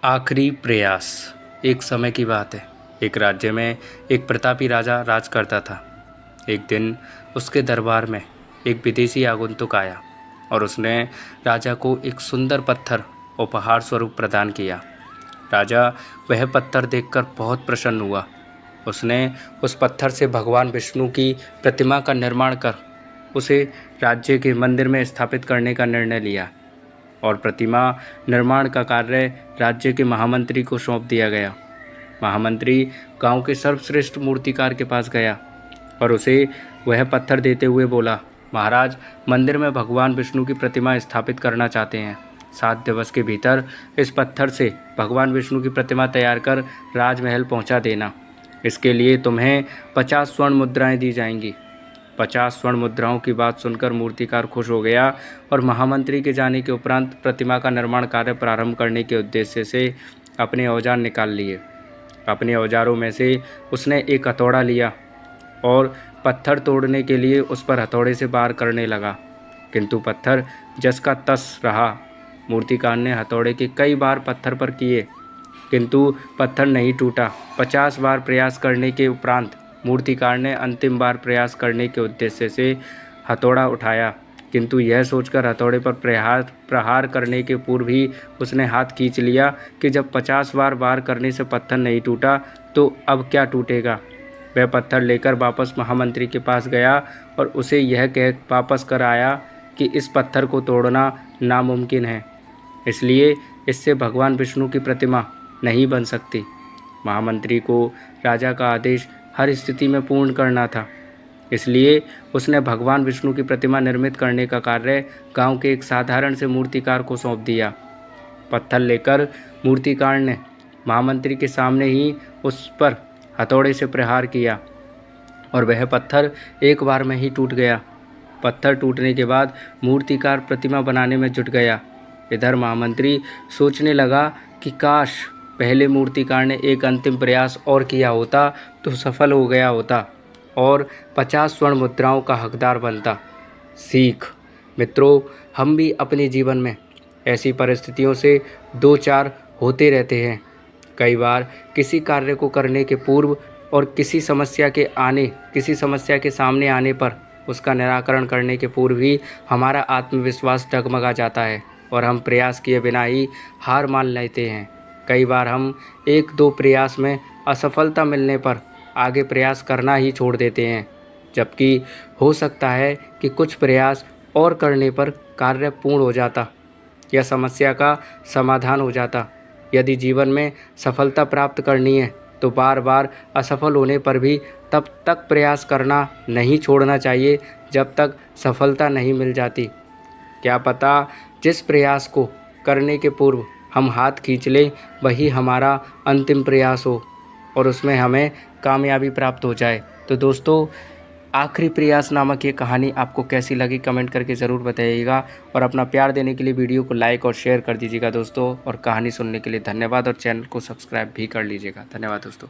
आखिरी प्रयास। एक समय की बात है। एक राज्य में एक प्रतापी राजा राज करता था। एक दिन उसके दरबार में एक विदेशी आगंतुक आया और उसने राजा को एक सुंदर पत्थर उपहार स्वरूप प्रदान किया। राजा वह पत्थर देखकर बहुत प्रसन्न हुआ। उसने उस पत्थर से भगवान विष्णु की प्रतिमा का निर्माण कर उसे राज्य के मंदिर में स्थापित करने का निर्णय लिया और प्रतिमा निर्माण का कार्य राज्य के महामंत्री को सौंप दिया गया। महामंत्री गांव के सर्वश्रेष्ठ मूर्तिकार के पास गया और उसे वह पत्थर देते हुए बोला, महाराज, मंदिर में भगवान विष्णु की प्रतिमा स्थापित करना चाहते हैं। 7 दिवस के भीतर इस पत्थर से भगवान विष्णु की प्रतिमा तैयार कर राजमहल पहुंचा देना। इसके लिए तुम्हें 50 स्वर्ण मुद्राएं दी जाएंगी। 50 स्वर्ण मुद्राओं की बात सुनकर मूर्तिकार खुश हो गया और महामंत्री के जाने के उपरांत प्रतिमा का निर्माण कार्य प्रारंभ करने के उद्देश्य से अपने औजार निकाल लिए। अपने औजारों में से उसने एक हथौड़ा लिया और पत्थर तोड़ने के लिए उस पर हथौड़े से वार करने लगा, किंतु पत्थर जस का तस रहा। मूर्तिकार ने हथौड़े के कई बार पत्थर पर किए, किंतु पत्थर नहीं टूटा। 50 बार प्रयास करने के उपरांत मूर्तिकार ने अंतिम बार प्रयास करने के उद्देश्य से हथौड़ा उठाया, किंतु यह सोचकर हथौड़े पर प्रहार करने के पूर्व ही उसने हाथ खींच लिया कि जब 50 बार वार करने से पत्थर नहीं टूटा तो अब क्या टूटेगा। वह पत्थर लेकर वापस महामंत्री के पास गया और उसे यह कह वापस कर आया कि इस पत्थर को तोड़ना नामुमकिन है, इसलिए इससे भगवान विष्णु की प्रतिमा नहीं बन सकती। महामंत्री को राजा का आदेश हर स्थिति में पूर्ण करना था, इसलिए उसने भगवान विष्णु की प्रतिमा निर्मित करने का कार्य गांव के एक साधारण से मूर्तिकार को सौंप दिया। पत्थर लेकर मूर्तिकार ने महामंत्री के सामने ही उस पर हथौड़े से प्रहार किया और वह पत्थर एक बार में ही टूट गया। पत्थर टूटने के बाद मूर्तिकार प्रतिमा बनाने में जुट गया। इधर महामंत्री सोचने लगा कि काश पहले मूर्तिकार ने एक अंतिम प्रयास और किया होता तो सफल हो गया होता और 50 स्वर्ण मुद्राओं का हकदार बनता। सीख। मित्रों, हम भी अपने जीवन में ऐसी परिस्थितियों से दो चार होते रहते हैं। कई बार किसी कार्य को करने के पूर्व और किसी समस्या के सामने आने पर उसका निराकरण करने के पूर्व ही हमारा आत्मविश्वास डगमगा जाता है और हम प्रयास किए बिना ही हार मान लेते हैं। कई बार हम 1-2 प्रयास में असफलता मिलने पर आगे प्रयास करना ही छोड़ देते हैं, जबकि हो सकता है कि कुछ प्रयास और करने पर कार्य पूर्ण हो जाता या समस्या का समाधान हो जाता। यदि जीवन में सफलता प्राप्त करनी है तो बार बार असफल होने पर भी तब तक प्रयास करना नहीं छोड़ना चाहिए जब तक सफलता नहीं मिल जाती। क्या पता जिस प्रयास को करने के पूर्व हम हाथ खींच लें वही हमारा अंतिम प्रयास हो और उसमें हमें कामयाबी प्राप्त हो जाए। तो दोस्तों, आखिरी प्रयास नामक ये कहानी आपको कैसी लगी कमेंट करके ज़रूर बताइएगा और अपना प्यार देने के लिए वीडियो को लाइक और शेयर कर दीजिएगा दोस्तों। और कहानी सुनने के लिए धन्यवाद और चैनल को सब्सक्राइब भी कर लीजिएगा। धन्यवाद दोस्तों।